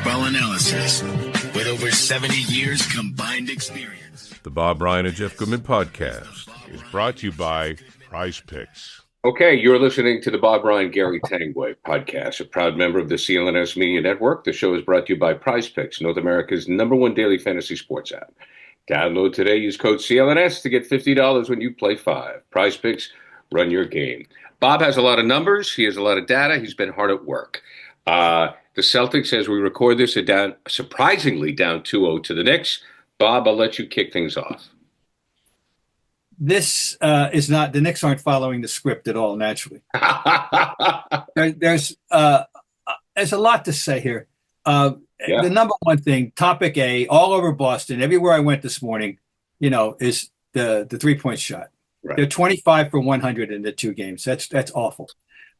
basketball analysis with over 70 years combined experience. The Bob Ryan and Jeff Goodman podcast is brought to you by Prizepicks. Okay, you're listening to the Bob Ryan, Gary Tanguay podcast, a proud member of the CLNS Media Network. The show is brought to you by Prizepicks, North America's #1 daily fantasy sports app. Download today, use code CLNS to get $50 when you play 5. Prizepicks, run your game. Bob has a lot of numbers. He has a lot of data. He's been hard at work. The Celtics, as we record this, are surprisingly down 2-0 to the Knicks. Bob, I'll let you kick things off. This is not, the Knicks aren't following the script at all, naturally. There's a lot to say here. The number one thing, topic A, all over Boston, everywhere I went this morning, is the three-point shot. Right. They're 25 for 100 in the two games. That's awful.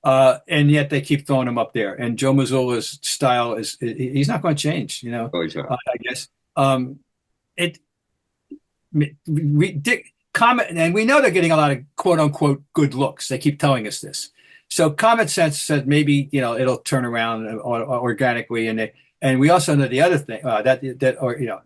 And yet they keep throwing them up there. And Joe Mazzulla's style he's not going to change, Oh, he's not. I guess. Comment, and we know they're getting a lot of quote unquote good looks. They keep telling us this. So common sense said maybe, it'll turn around organically. And we also know the other thing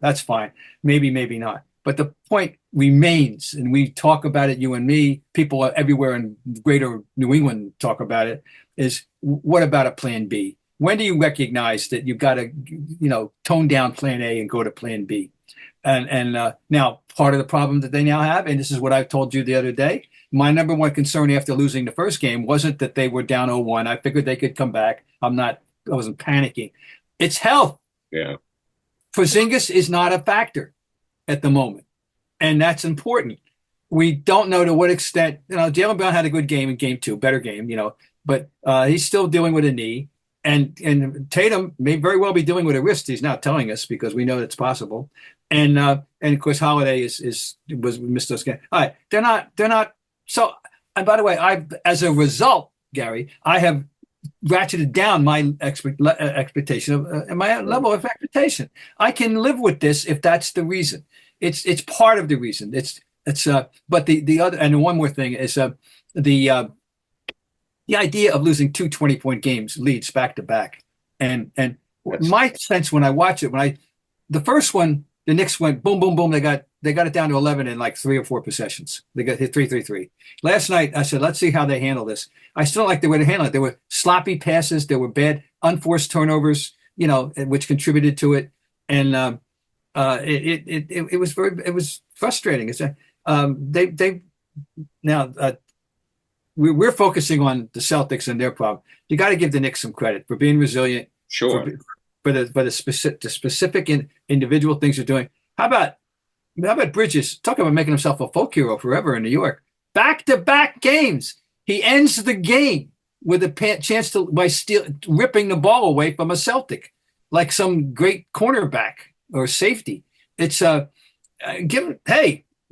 that's fine. Maybe not. But the point remains, and we talk about it, you and me, people everywhere in greater New England talk about it, is what about a plan B? When do you recognize that you've got to, tone down plan A and go to plan B? And now part of the problem that they now have, and this is what I told you the other day, my number one concern after losing the first game wasn't that they were down 0-1. I figured they could come back. I wasn't panicking. It's health. Yeah. Porzingis is not a factor at the moment. And that's important. We don't know to what extent, Jaylen Brown had a good game in game 2, better game, but he's still dealing with a knee. And Tatum may very well be dealing with a wrist. He's not telling us because we know it's possible. And of course Holiday was missed those games. All right, they're not. So, and by the way, as a result, Gary, I have ratcheted down my expectation and my level of expectation. I can live with this if that's the reason. It's part of the reason. But the other, and one more thing is the idea of losing 2 20-point games leads back to back. And my sense when I watch it, the first one, the Knicks went boom, boom, boom. They got it down to 11 in like 3 or 4 possessions. They got hit 3-3-3. Last night, I said, let's see how they handle this. I still like the way they handle it. There were sloppy passes. There were bad, unforced turnovers, which contributed to it. And it was frustrating. We're focusing on the Celtics and their problem. You got to give the Knicks some credit for being resilient. Sure. For the specific individual things they're doing. How about Bridges? Talk about making himself a folk hero forever in New York. Back-to-back games. He ends the game with a chance by ripping the ball away from a Celtic, like some great cornerback or safety. It's hey,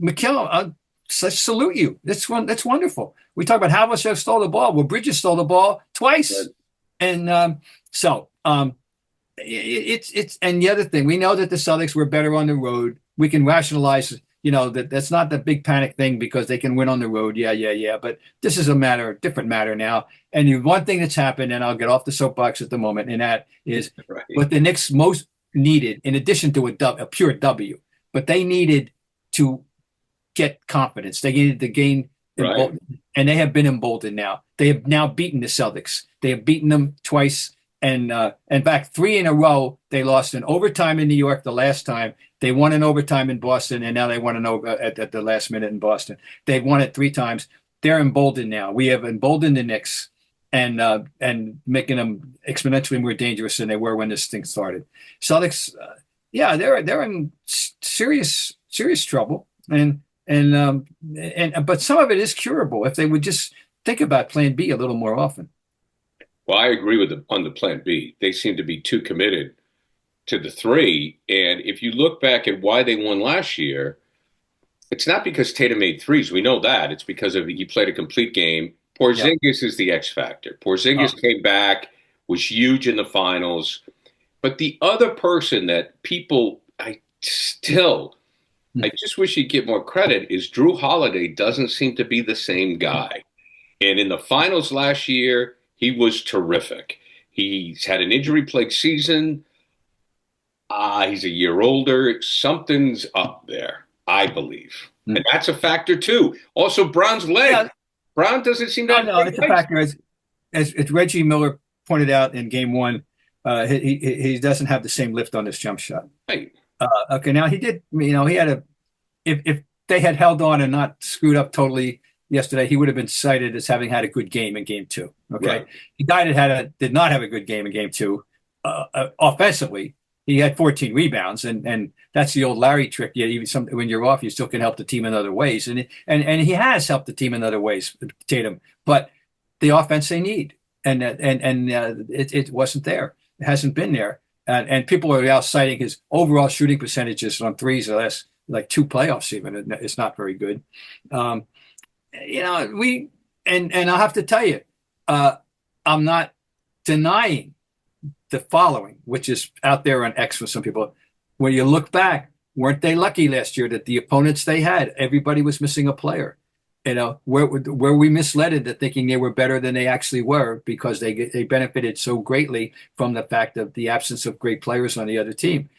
McKillop, salute you. That's wonderful. We talk about how much I stole the ball. Well, Bridges stole the ball twice, and it's and the other thing, we know that the Celtics were better on the road. We can rationalize, that's not the big panic thing because they can win on the road. Yeah. But this is a different matter now. And the one thing that's happened, and I'll get off the soapbox at the moment, and that is right. What the Knicks most needed, in addition to a pure W, but they needed to get confidence. They needed to gain, right. And they have been emboldened now. They have now beaten the Celtics. They have beaten them twice. And in fact, 3 in a row, they lost in overtime in New York the last time. They won in overtime in Boston, and now they won at the last minute in Boston. They've won it 3 times. They're emboldened now. We have emboldened the Knicks and making them exponentially more dangerous than they were when this thing started. Celtics, they're in serious trouble, but some of it is curable if they would just think about Plan B a little more often. Well, I agree on the plan B. They seem to be too committed to the 3. And if you look back at why they won last year, it's not because Tatum made threes. We know that. It's because he played a complete game. Porzingis is the X factor. Porzingis came back, was huge in the finals. But the other person that I just wish he'd get more credit is Jrue Holiday doesn't seem to be the same guy. And in the finals last year, he was terrific. He's had an injury-plagued season. He's a year older. Something's up there, I believe. Mm. And that's a factor, too. Also, Brown's leg. Yeah. Brown doesn't seem to Oh, have no, great it's a legs. factor. As Reggie Miller pointed out in game one, he doesn't have the same lift on his jump shot. Right. Okay, now he did, he had if they had held on and not screwed up totally yesterday, he would have been cited as having had a good game in game two. Okay. Right. The guy that did not have a good game in game two, offensively, he had 14 rebounds, and that's the old Larry trick. Yeah, even when you're off, you still can help the team in other ways, and he has helped the team in other ways, Tatum. But the offense they need, it wasn't there. It hasn't been there, and people are now citing his overall shooting percentages on threes the last like two playoffs. Even it's not very good. We and I'll have to tell you, I'm not denying the following, which is out there on X for some people. When you look back, weren't they lucky last year that the opponents they had, everybody was missing a player? Where we misled into thinking they were better than they actually were because they benefited so greatly from the fact of the absence of great players on the other team.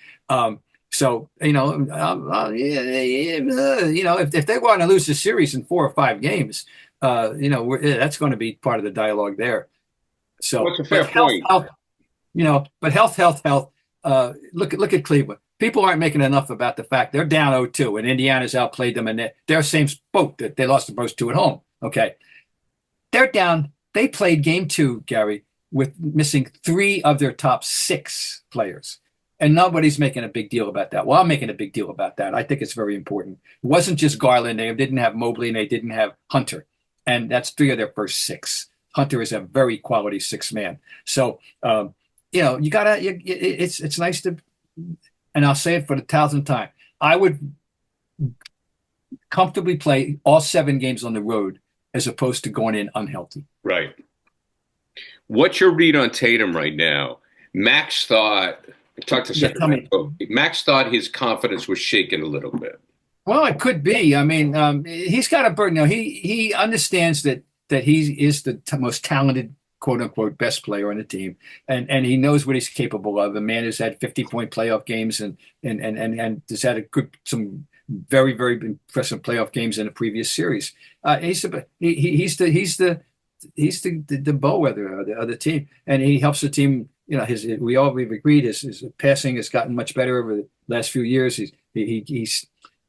So if they want to lose the series in 4 or 5 games, that's going to be part of the dialogue there. So What's a fair point? But health. Look at Cleveland. People aren't making enough about the fact they're down 0-2, and Indiana's outplayed them in their same boat that they lost the first 2 at home. Okay, they're down. They played game 2, Gary, with missing 3 of their top 6 players, and nobody's making a big deal about that. Well, I'm making a big deal about that. I think it's very important. It wasn't just Garland. They didn't have Mobley, and they didn't have Hunter, and that's 3 of their first 6. Hunter is a very quality 6th man. So. You gotta. It's nice to, and I'll say it for the 1,000th time. I would comfortably play all 7 games on the road as opposed to going in unhealthy. Right. What's your read on Tatum right now? Max thought. I talked to Sacramento. Max thought his confidence was shaken a little bit. Well, it could be. I mean, he's got a burden. He understands that he is the most talented, quote unquote, best player on the team, and he knows what he's capable of. A man who's had 50-point playoff games and has had some very, very impressive playoff games in the previous series. He's the bellwether of the team, and he helps the team. We've agreed his passing has gotten much better over the last few years. He's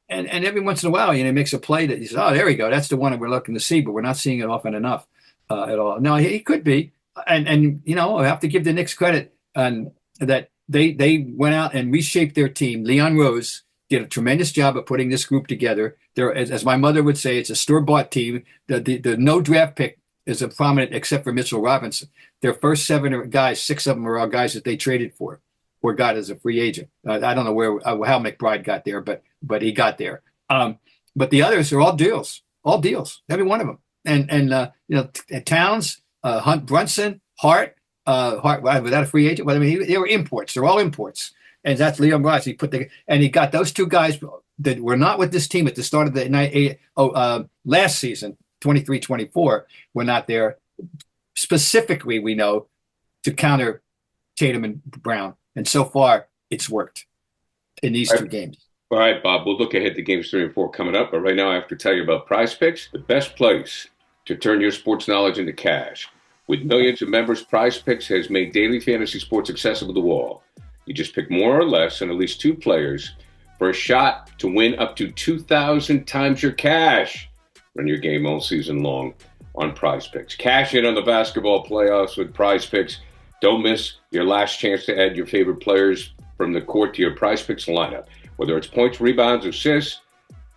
and every once in a while, he makes a play that he says, "Oh, there we go. That's the one that we're looking to see," but we're not seeing it often enough. At all. No, he could be, and I have to give the Knicks credit that they went out and reshaped their team. Leon Rose did a tremendous job of putting this group together. As my mother would say, it's a store-bought team. The no draft pick is a prominent, except for Mitchell Robinson. Their first 7 guys, 6 of them are all guys that they traded for or got as a free agent. I don't know how McBride got there, but he got there. But the others are all deals, every one of them. And Towns, Hunt, Brunson, Hart without a free agent. Well, I mean, they were imports. They're all imports, and that's Leon Ross. He got those 2 guys that were not with this team at the start of the night. Last season, 23-24, were not there specifically. We know to counter Tatum and Brown, and so far it's worked in these 2 games. All right, Bob, we'll look ahead to games 3 and 4 coming up. But right now, I have to tell you about Prizepicks, the best place to turn your sports knowledge into cash. With millions of members, Prizepicks has made daily fantasy sports accessible to all. You just pick more or less and at least 2 players for a shot to win up to 2,000 times your cash. Run your game all season long on Prizepicks. Cash in on the basketball playoffs with Prizepicks. Don't miss your last chance to add your favorite players from the court to your Prizepicks lineup. Whether it's points, rebounds, assists,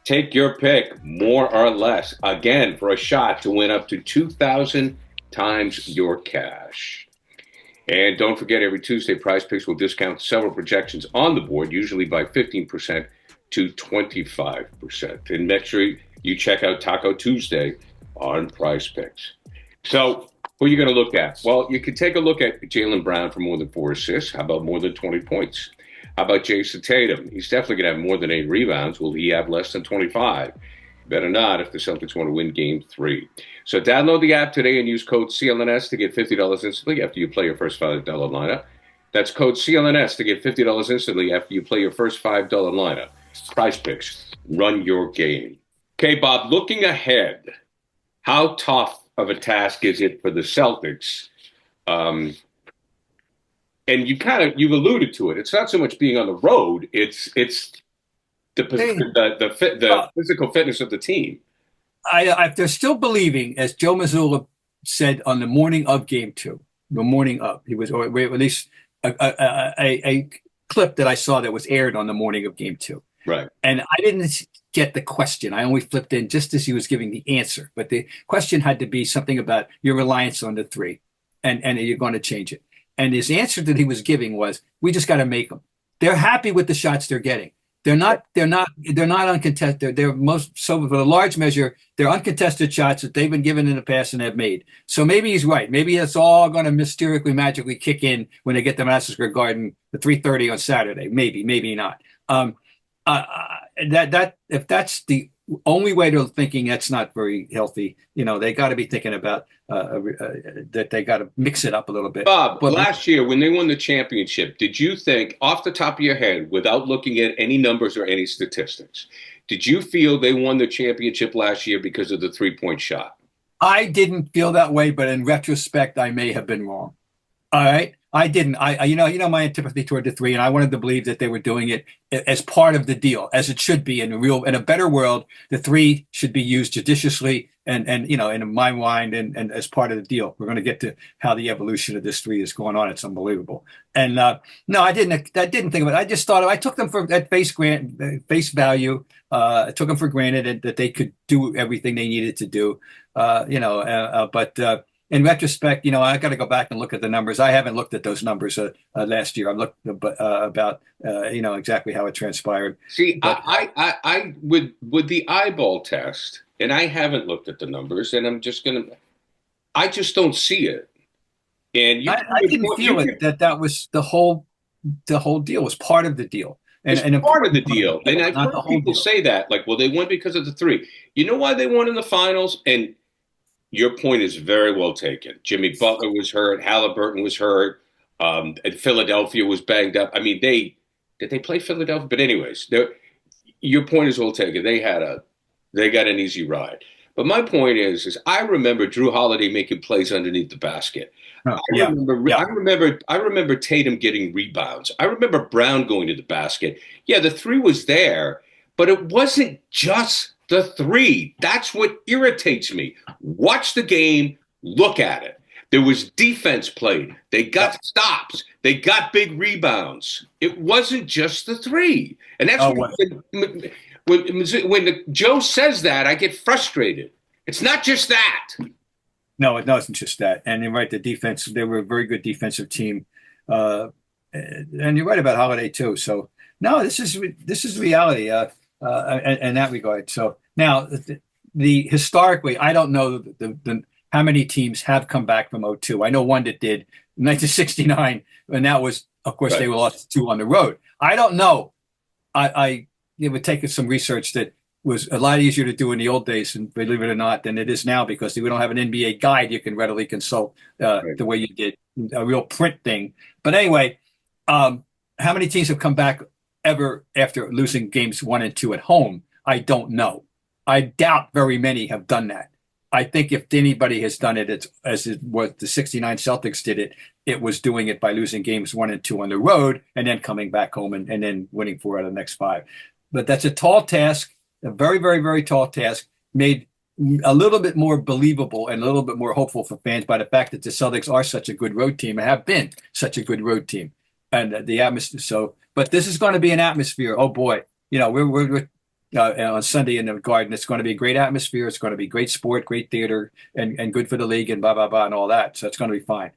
take your pick, more or less, again, for a shot to win up to 2,000 times your cash. And don't forget, every Tuesday, Prizepicks will discount several projections on the board, usually by 15% to 25%. And make sure you check out Taco Tuesday on Prizepicks. So, who are you going to look at? Well, you can take a look at Jaylen Brown for more than 4 assists. How about more than 20 points? How about Jason Tatum? He's definitely going to have more than 8 rebounds. Will he have less than 25? Better not if the Celtics want to win game 3. So download the app today and use code CLNS to get $50 instantly after you play your first $5 lineup. That's code CLNS to get $50 instantly after you play your first $5 lineup. Prizepicks, run your game. Okay, Bob, looking ahead, how tough of a task is it for the Celtics? And you've alluded to it. It's not so much being on the road. It's the physical fitness of the team. They're still believing, as Joe Mazzulla said on the morning of Game 2, the morning of, he was, or at least a clip that I saw that was aired on the morning of Game 2. Right. And I didn't get the question. I only flipped in just as he was giving the answer. But the question had to be something about your reliance on the three, and you're going to change it. And his answer that he was giving was, we just got to make them. They're happy with the shots they're getting. They're not uncontested. They're for a large measure, they're uncontested shots that they've been given in the past and have made. So maybe he's right. Maybe it's all going to mysteriously, magically kick in when they get to Madison Square Garden at 3:30 on Saturday. Maybe not. If that's the only way they're thinking, that's not very healthy. They got to be thinking about that they got to mix it up a little bit. Bob, last year when they won the championship, did you think, off the top of your head, without looking at any numbers or any statistics, did you feel they won the championship last year because of the three-point shot? I didn't feel that way, but in retrospect, I may have been wrong. All right. I didn't. My antipathy toward the three, and I wanted to believe that they were doing it as part of the deal, as it should be in a better world. The three should be used judiciously, and in my mind, and as part of the deal. We're going to get to how the evolution of this three is going on. It's unbelievable. And no, I didn't think of it. I just thought I took them at face value. I took them for granted that they could do everything they needed to do. But. In retrospect, I got to go back and look at the numbers. I haven't looked at those numbers last year. I've looked about exactly how it transpired. See, I with the eyeball test, and I haven't looked at the numbers, and I just don't see it. And I didn't feel that was the whole deal was part of the deal. And part of the deal. And I've heard people say that, like, well, they won because of the three. You know why they won in the finals? And your point is very well taken. Jimmy Butler was hurt. Halliburton was hurt. And Philadelphia was banged up. I mean, did they play Philadelphia? But anyways, your point is well taken. They got an easy ride. But my point is I remember Jrue Holiday making plays underneath the basket. I remember Tatum getting rebounds. I remember Brown going to the basket. Yeah, the three was there, but it wasn't just the three. That's what irritates me. Watch the game, look at it. There was defense played. They got stops. They got big rebounds. It wasn't just the three. And that's when Joe says that, I get frustrated. It's not just that. No, it wasn't just that. And you're right, the defense, they were a very good defensive team. And you're right about Holiday too. So no, this is reality. In that regard. So now, the historically, I don't know how many teams have come back from 0-2. I know one that did in 1969, and that was, of course, right. They lost 2 on the road. I don't know. It would take some research that was a lot easier to do in the old days, and believe it or not, than it is now, because we don't have an NBA guide you can readily consult the way you did a real print thing. But anyway, how many teams have come back ever after losing games 1 and 2 at home? I don't know. I doubt very many have done that. I think if anybody has done it, it's as it was the 69 Celtics did it. It was doing it by losing games 1 and 2 on the road and then coming back home and then winning 4 out of the next 5. But that's a tall task, a very, very, very tall task, made a little bit more believable and a little bit more hopeful for fans by the fact that the Celtics are such a good road team and have been such a good road team. And the atmosphere. So, but this is going to be an atmosphere. Oh boy, we're on Sunday in the Garden. It's going to be a great atmosphere. It's going to be great sport, great theater, and good for the league and blah blah blah and all that. So it's going to be fine.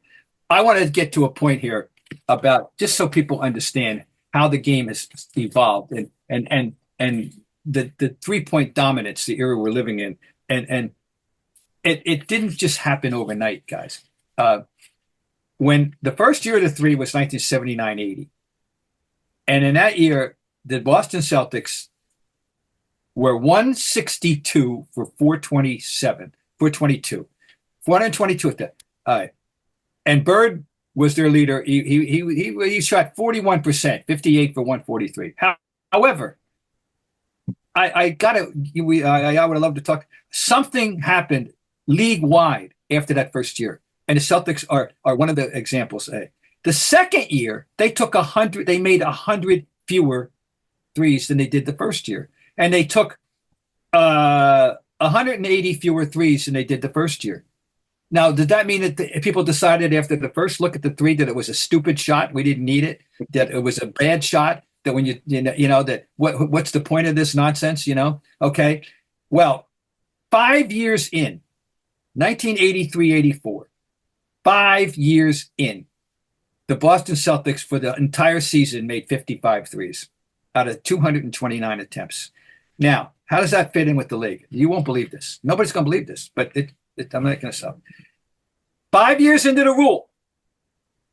I want to get to a point here about just so people understand how the game has evolved and the 3-point dominance, the era we're living in, and it didn't just happen overnight, guys. When the first year of the three was 1979-80. And in that year, the Boston Celtics were 162 for 422 at that. And Bird was their leader. He shot 41%, 58 for 143. However, I would have loved to talk. Something happened league wide after that first year, and the Celtics are one of the examples. The second year, they took 100. They made 100 fewer threes than they did the first year, and they took 180 fewer threes than they did the first year. Now, did that mean that people decided after the first look at the three that it was a stupid shot? We didn't need it. That it was a bad shot. That when that what's the point of this nonsense? Okay. Well, 5 years in, 1983-84, 5 years in, the Boston Celtics for the entire season made 55 threes out of 229 attempts. Now, how does that fit in with the league? You won't believe this. Nobody's going to believe this, but I'm not going to stop. 5 years into the rule,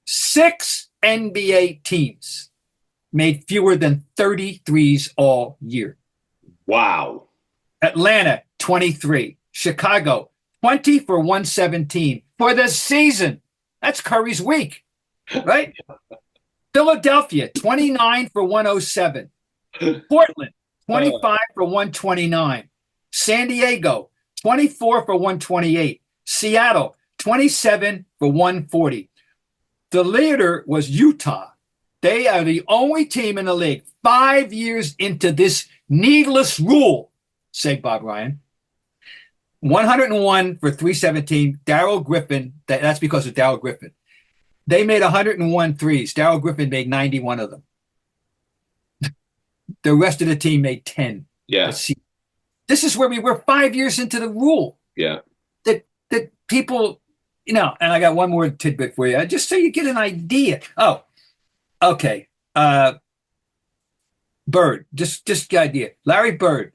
6 NBA teams made fewer than 30 threes all year. Wow. Atlanta, 23. Chicago, 20 for 117 for the season. That's Curry's week, right? Philadelphia, 29 for 107. Portland, 25 for 129. San Diego, 24 for 128. Seattle, 27 for 140. The leader was Utah. They are the only team in the league 5 years into this needless rule, say Bob Ryan. 101 for 317. Darrell Griffin, that's because of Darrell Griffin. They made 101 threes. Darrell Griffin made 91 of them. The rest of the team made 10. Yeah. This is where we were 5 years into the rule. Yeah. That people, and I got one more tidbit for you, just so you get an idea. Oh, okay. Bird, just the idea. Larry Bird,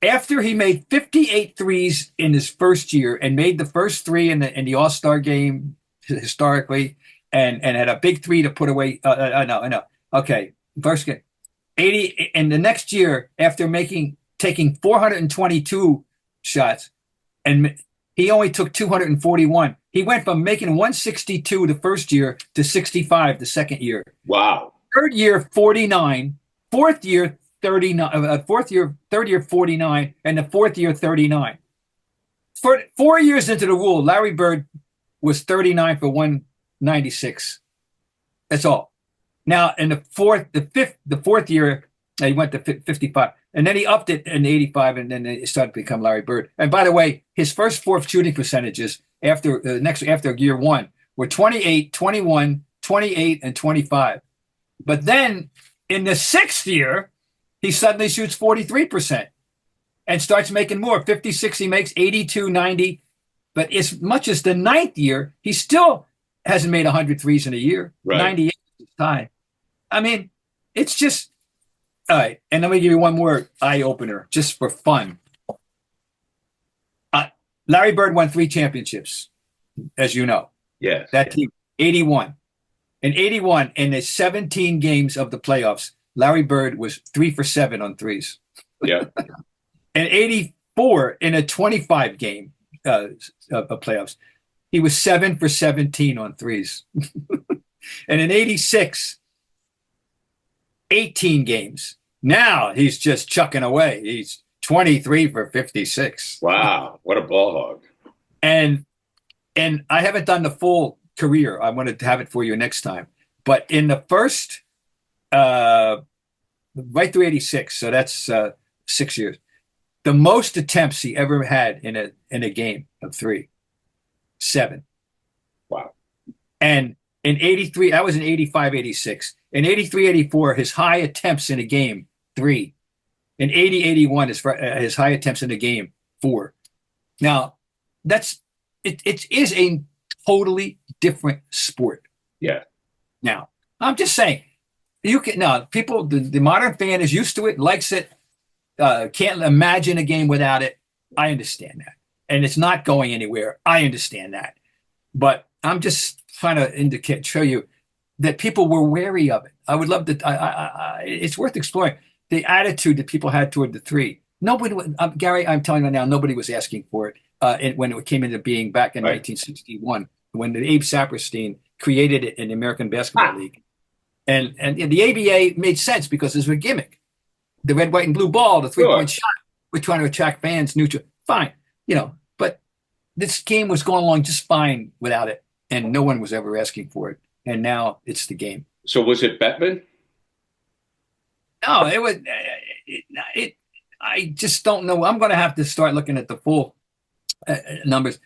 after he made 58 threes in his first year and made the first three in the All-Star game historically, and had a big three to put away. I know. Okay, first game. 80, and the next year, after taking 422 shots, and he only took 241. He went from making 162 the first year to 65 the second year. Wow. Third year, 49. Fourth year, 39. Third year, 49, and the fourth year, 39. For 4 years into the rule, Larry Bird was 39 for 196. That's all. Now, in the fourth year, he went to 55, and then he upped it in 85, and then it started to become Larry Bird. And by the way, his first four shooting percentages after year one were 28, 21, 28, and 25. But then in the sixth year, he suddenly shoots 43% and starts making more. 56, he makes 82, 90. But as much as the ninth year, he still hasn't made 100 threes in a year. Right. 98 is time. I mean, it's just all right. And let me give you one more eye opener, just for fun. Larry Bird won 3 championships, as you know. Yes. That team, 81. In 81, in the 17 games of the playoffs, Larry Bird was 3 for 7 on threes. Yeah. In 84, in a 25 game of playoffs, he was 7 for 17 on threes. And in 86, 18 games. Now he's just chucking away. He's 23 for 56. Wow, what a ball hog. And I haven't done the full career. I wanted to have it for you next time. But in the first, right through 86, so that's 6 years, the most attempts he ever had in a game of 3, 7. Wow. And in 83, that was in 85, 86. In 83, 84, his high attempts in a game, 3. In 80, 81, his high attempts in a game, 4. Now, it is a totally different sport. Yeah. Now, I'm just saying, people, the modern fan is used to it, likes it, can't imagine a game without it. I understand that. And it's not going anywhere. I understand that. But I'm just trying to show you that people were wary of it. I would love to. It's worth exploring the attitude that people had toward the 3. Nobody, Gary, I'm telling you now, nobody was asking for it when it came into being back in 1961, when the Abe Saperstein created it in the American Basketball League. And the ABA made sense because it's a gimmick. The red, white, and blue ball, the three-point shot. We're trying to attract fans, neutral. Fine, but this game was going along just fine without it, and no one was ever asking for it. And now it's the game. So was it Bettman? No, it was. I just don't know. I'm going to have to start looking at the full numbers.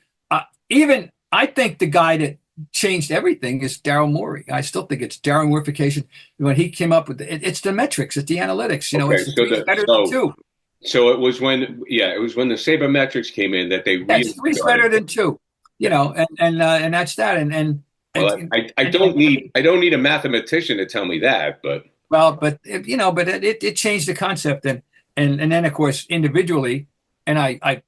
Even I think the guy that changed everything is Daryl Morey. I still think it's Daryl Morification. When he came up with it's the metrics, it's the analytics. It's better than two. So it was when the sabermetrics came in that they really three's better than two. And that's that. I don't need a mathematician to tell me that, but it changed the concept, and then of course individually, and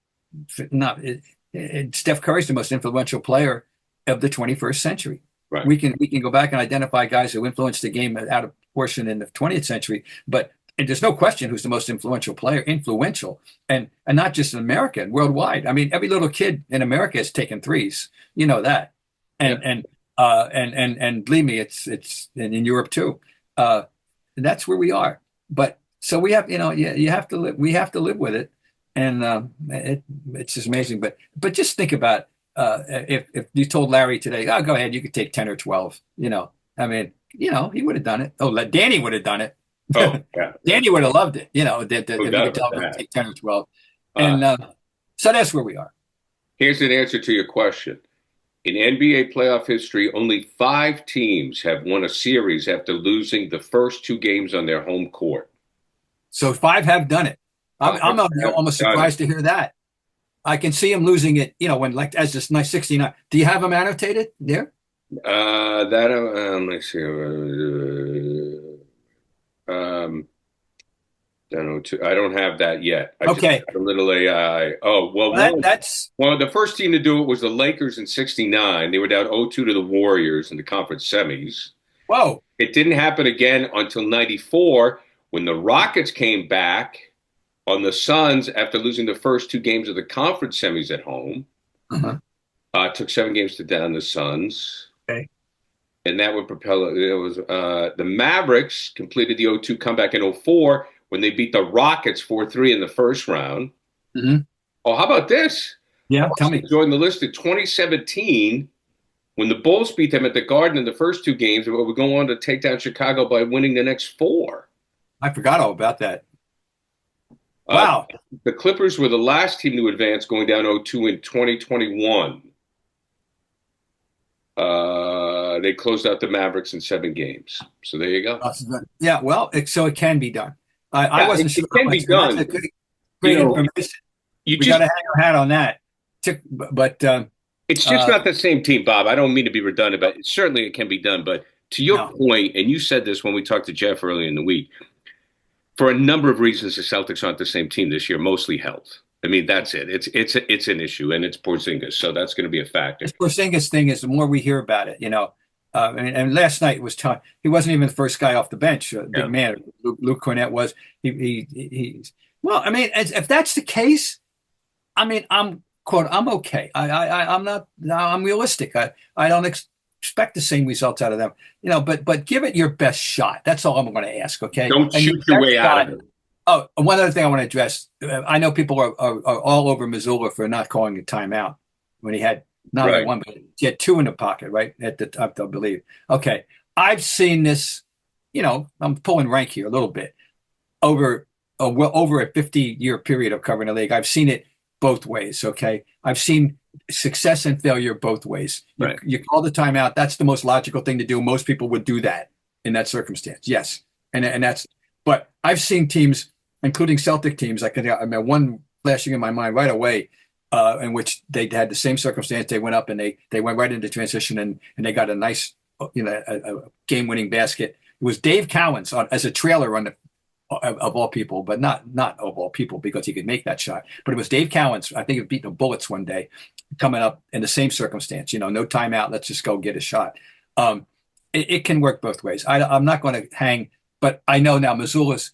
Steph Curry's the most influential player of the 21st century. Right. We can go back and identify guys who influenced the game out of proportion in the 20th century, but there's no question who's the most influential player, and not just in America and worldwide. I mean, every little kid in America has taken threes. You know that, and believe me, it's in Europe too. That's where we are. But so we have, you have to live. We have to live with it, and it's just amazing. But just think about if you told Larry today, oh, go ahead, you could take 10 or 12. I mean, he would have done it. Oh, Danny would have done it. Oh, yeah. Danny would have loved it. If you could tell him to take 10 or 12. And so that's where we are. Here's an answer to your question. In NBA playoff history, only 5 teams have won a series after losing the first 2 games on their home court. So 5 have done it. I'm almost surprised to hear that. I can see him losing it, when as this nice 69. Do you have them annotated there? Let me see. I don't have that yet. Okay. Just a little AI. Oh, well, the first team to do it was the Lakers in 69. They were down 0-2 to the Warriors in the conference semis. Whoa. It didn't happen again until 94 when the Rockets came back on the Suns after losing the first 2 games of the conference semis at home. Took 7 games to down the Suns. Okay. And that would propel it. It was the Mavericks completed the 0-2 comeback in 04 when they beat the Rockets 4-3 in the first round. Mm-hmm. Oh, how about this? Yeah, tell me. Join the list in 2017 when the Bulls beat them at the Garden in the first 2 games. But would go on to take down Chicago by winning the next 4. I forgot all about that. Wow. The Clippers were the last team to advance, going down 0-2 in 2021. They closed out the Mavericks in 7 games. So there you go. Yeah, well, so it can be done. I wasn't sure. It can be done. That's great information. We got to hang our hat on that. But it's just not the same team, Bob. I don't mean to be redundant, but certainly it can be done. But to your point, and you said this when we talked to Jeff earlier in the week, for a number of reasons, the Celtics aren't the same team this year, mostly health. I mean, that's it. It's an issue, and it's Porzingis, so that's going to be a factor. This Porzingis thing is the more we hear about it, and last night was tough. He wasn't even the first guy off the bench. Big man, Luke Cornett was. Well, I mean, if that's the case, I mean, I'm okay. I'm realistic. I don't expect the same results out of them, but give it your best shot. That's all I'm going to ask. Okay. Don't shoot your way out of it. Oh, one other thing I want to address. I know people are all over Mazzulla for not calling a timeout when he had not only one, but he had 2 in the pocket, right? At the top, I believe. Okay. I've seen this, I'm pulling rank here a little bit over a 50-year period of covering the league. I've seen it both ways. Okay. I've seen success and failure both ways. Right. You call the timeout. That's the most logical thing to do. Most people would do that in that circumstance. Yes. And that's, but I've seen teams, including Celtic teams, I mean, one flashing in my mind right away, in which they had the same circumstance. They went up and they went right into transition and they got a nice, a game-winning basket. It was Dave Cowens as a trailer on of all people, but not of all people because he could make that shot. But it was Dave Cowens. I think he beat the Bullets one day, coming up in the same circumstance. No timeout. Let's just go get a shot. It can work both ways. I'm not going to hang. But I know now Mazzulla's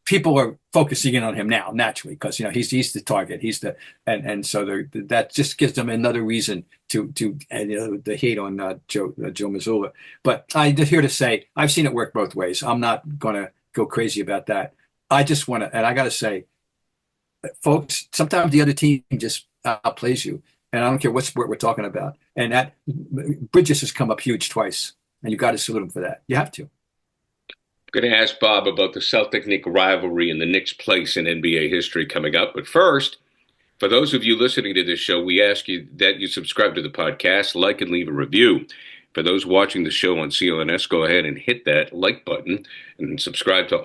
people are focusing in on him now naturally because he's the target. He's the and so that just gives them another reason to the hate on Joe Mazzulla. But I'm just here to say I've seen it work both ways. I'm not going to go crazy about that. I just want to, and I got to say, folks, sometimes the other team just outplays you, and I don't care what sport we're talking about. And that Bridges has come up huge twice, and you got to salute him for that. You have to. I'm going to ask Bob about the Celtic-Knick rivalry and the Knicks' place in NBA history coming up. But first, for those of you listening to this show, we ask you that you subscribe to the podcast, like and leave a review. For those watching the show on CLNS, go ahead and hit that like button and subscribe to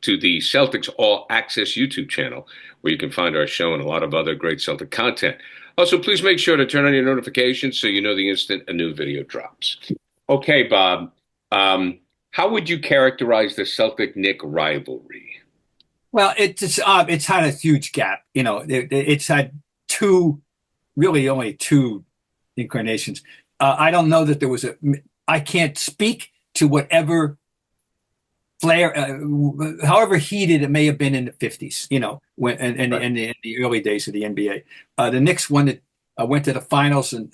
the Celtics All Access YouTube channel, where you can find our show and a lot of other great Celtic content. Also, please make sure to turn on your notifications so you know the instant a new video drops. Okay, Bob. How would you characterize the Celtic-Knick rivalry? Well, it's had a huge gap. It's had only two incarnations. I don't know that there was I can't speak to whatever flare, however heated it may have been in the 50s, when in the early days of the NBA. The Knicks went to the finals and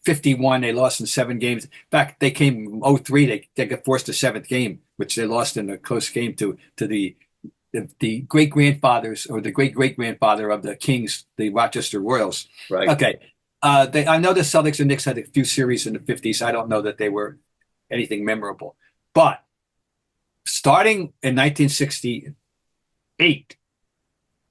51, they lost in 7 games. In fact, they came 0-3. They got forced to 7th game, which they lost in a close game to the great grandfathers or the great great grandfather of the Kings, the Rochester Royals. Right. Okay. I know the Celtics and Knicks had a few series in the 50s. I don't know that they were anything memorable, but starting in 1968,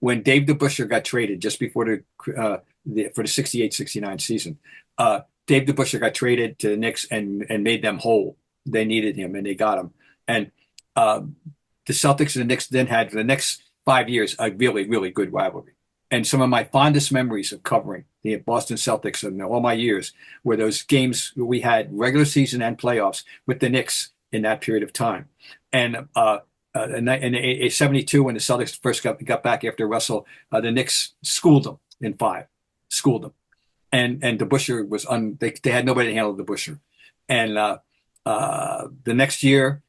when Dave DeBusschere got traded just before for the 68-69 season, Dave DeBusschere got traded to the Knicks and made them whole. They needed him, and they got him. And the Celtics and the Knicks then had, for the next 5 years, a really, really good rivalry. And some of my fondest memories of covering the Boston Celtics in all my years were those games where we had regular season and playoffs with the Knicks in that period of time. And in 72, when the Celtics first got back after Russell, the Knicks schooled them in 5. Schooled them. And DeBusschere was they had nobody to handle DeBusschere. And the next year,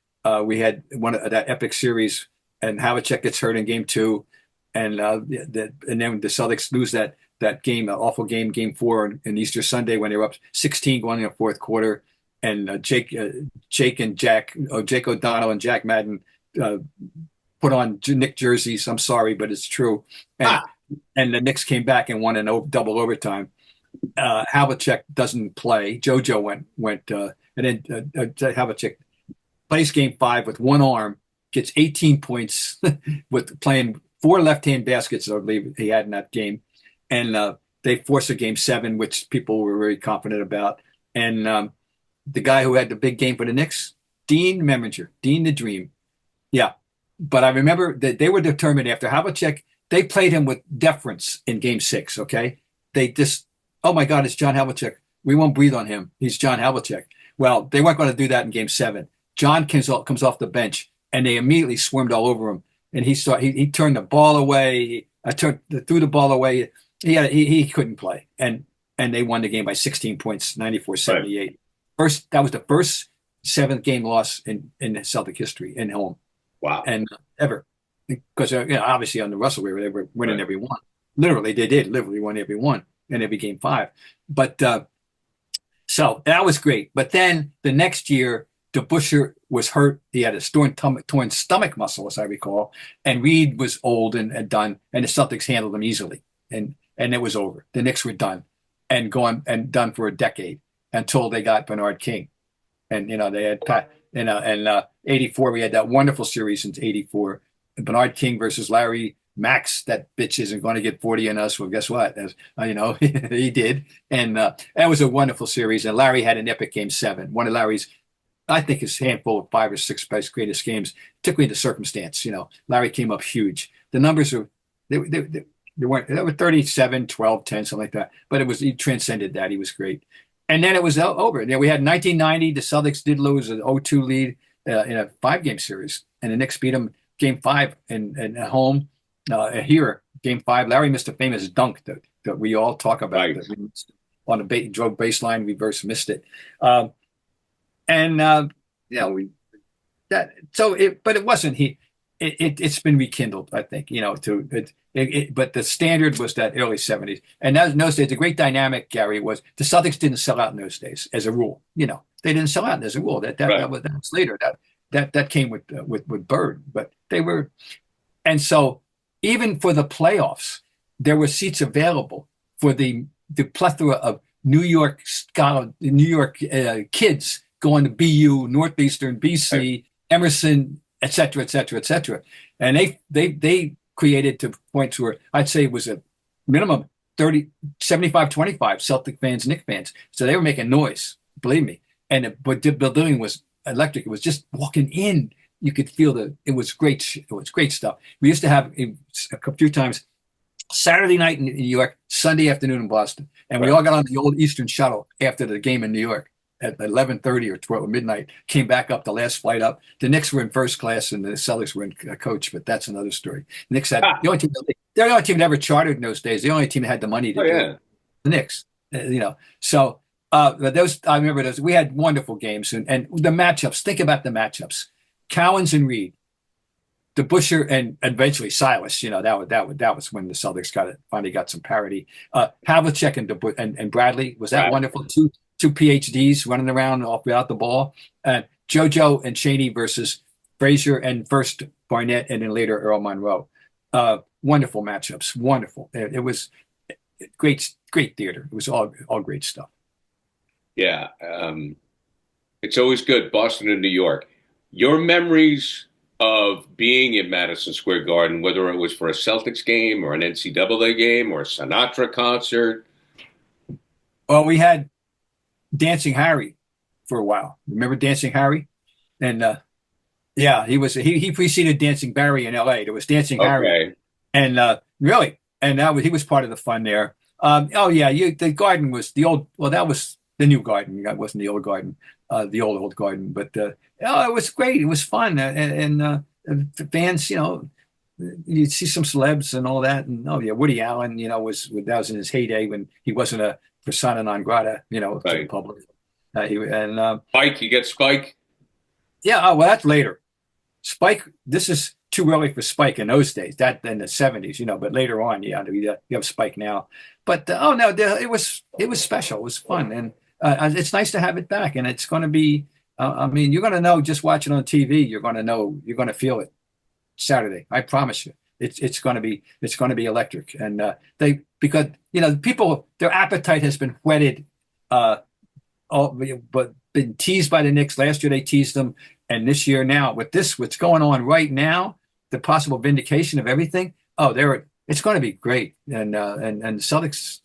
we had one of that epic series, and Havlicek gets hurt in game 2. And then the Celtics lose that game, that awful game, game 4 in Easter Sunday, when they were up 16 going in the fourth quarter. And Jake O'Donnell and Jack Madden put on Knick jerseys. I'm sorry, but it's true. And the Knicks came back and won in double overtime. Havlicek doesn't play. JoJo went, and then Havlicek plays game 5 with one arm, gets 18 points with playing 4 left-hand baskets, I believe he had in that game. And they forced a game 7, which people were very confident about. And the guy who had the big game for the Knicks, Dean Meminger, Dean the Dream. Yeah. But I remember that they were determined after Havlicek, they played him with deference in game 6, okay? They just, oh my God, it's John Havlicek. We won't breathe on him. He's John Havlicek. Well, they weren't going to do that in game 7. John comes off the bench, and they immediately swarmed all over him. And he turned the ball away. Threw the ball away. He couldn't play. And they won the game by 16 points, 94-78. Right. That was the first 7th game loss in Celtic history in home. Wow. And ever. Because obviously on the Russell River, they were winning every one. Literally, they did literally win every one in every game 5. But so that was great. But then the next year, DeBusschere was hurt. He had a torn stomach muscle, as I recall, and Reed was old and done, and the Celtics handled him easily, and it was over. The Knicks were done and gone and done for a decade until they got Bernard King, and they had and 84 we had that wonderful series in 84, Bernard King versus Larry Max. That bitch isn't going to get 40 on us. Well, guess what? He did, and that was a wonderful series. And Larry had an epic game 7, one of Larry's, I think, his handful of 5 or 6 best greatest games, particularly the circumstance. Larry came up huge. The numbers were they were 37, 12, 10, something like that. But he transcended that. He was great. And then it was over. We had 1990. The Celtics did lose an 0-2 lead in a 5-game series, and the Knicks beat them game 5 at home. Here, game 5, Larry missed a famous dunk that we all talk about. Right. On a drove baseline, reverse missed it. We But it wasn't it's been rekindled, I think, but the standard was that early 70s. And in those days, the great dynamic, Gary, was the Celtics didn't sell out in those days as a rule. They didn't sell out as a rule. That was later. That came with Bird, but they were. And so even for the playoffs, there were seats available for the plethora of New York kids going to BU, Northeastern, BC, Emerson, et cetera, et cetera, et cetera. And they created to points where I'd say it was a minimum 75-25 Celtic fans, Knicks fans. So they were making noise, believe me. But the building was electric. It was just walking in. You could feel it was great. It was great stuff. We used to have a few times Saturday night in New York, Sunday afternoon in Boston. And we all got on the old Eastern shuttle after the game in New York at 11:30 or 12 or midnight, came back up the last flight up. The Knicks were in first class and the Celtics were in coach, but that's another story. The Knicks had they're the only team that ever chartered in those days. The only team that had the money to do it. The Knicks, So those, I remember those. We had wonderful games and the matchups. Think about the matchups: Cowens and Reed, the Busher, and eventually Silas. That was when the Celtics finally got some parity. Havlicek and Bradley, was that wonderful? Two PhDs running around without the ball. JoJo and Chaney versus Frazier and first Barnett and then later Earl Monroe. Wonderful matchups. Wonderful. It was great theater. It was all great stuff. Yeah. It's always good. Boston and New York. Your memories of being in Madison Square Garden, whether it was for a Celtics game or an NCAA game or a Sinatra concert. Well, we had Dancing Harry for a while. Remember Dancing Harry? And he preceded Dancing Barry in LA. There was Dancing Harry. And really, and he was part of the fun there. The garden was the old, well, that was the new garden. That wasn't the old garden, the old garden. But it was great. It was fun. And the fans, you'd see some celebs and all that. And Woody Allen, that was in his heyday when he wasn't a persona non grata, to the public. Spike, you get Spike? Yeah, well, that's later. Spike, this is too early for Spike in those days, that in the 70s, but later on, you have Spike now. But, it was special. It was fun. And it's nice to have it back. And it's going to be, you're going to know just watching on TV, you're going to know, you're going to feel it Saturday. I promise you. It's going to be electric. And because people, their appetite has been whetted, but been teased by the Knicks. Last year they teased them, and this year now with what's going on right now, the possible vindication of everything. It's going to be great. And Celtics,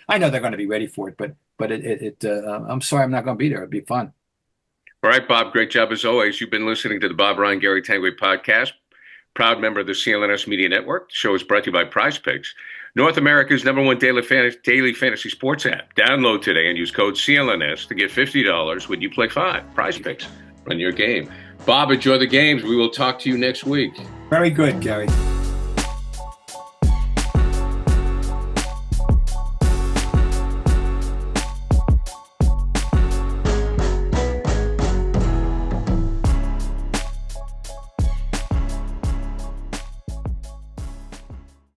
I know they're going to be ready for it, but I'm sorry I'm not going to be there. It'd be fun. All right, Bob. Great job as always. You've been listening to the Bob Ryan Gary Tanguay podcast. Proud member of the CLNS Media Network. The show is brought to you by Prizepicks, North America's #1 daily fantasy sports app. Download today and use code CLNS to get $50 when you play 5. Prizepicks. Run your game. Bob, enjoy the games. We will talk to you next week. Very good, Gary.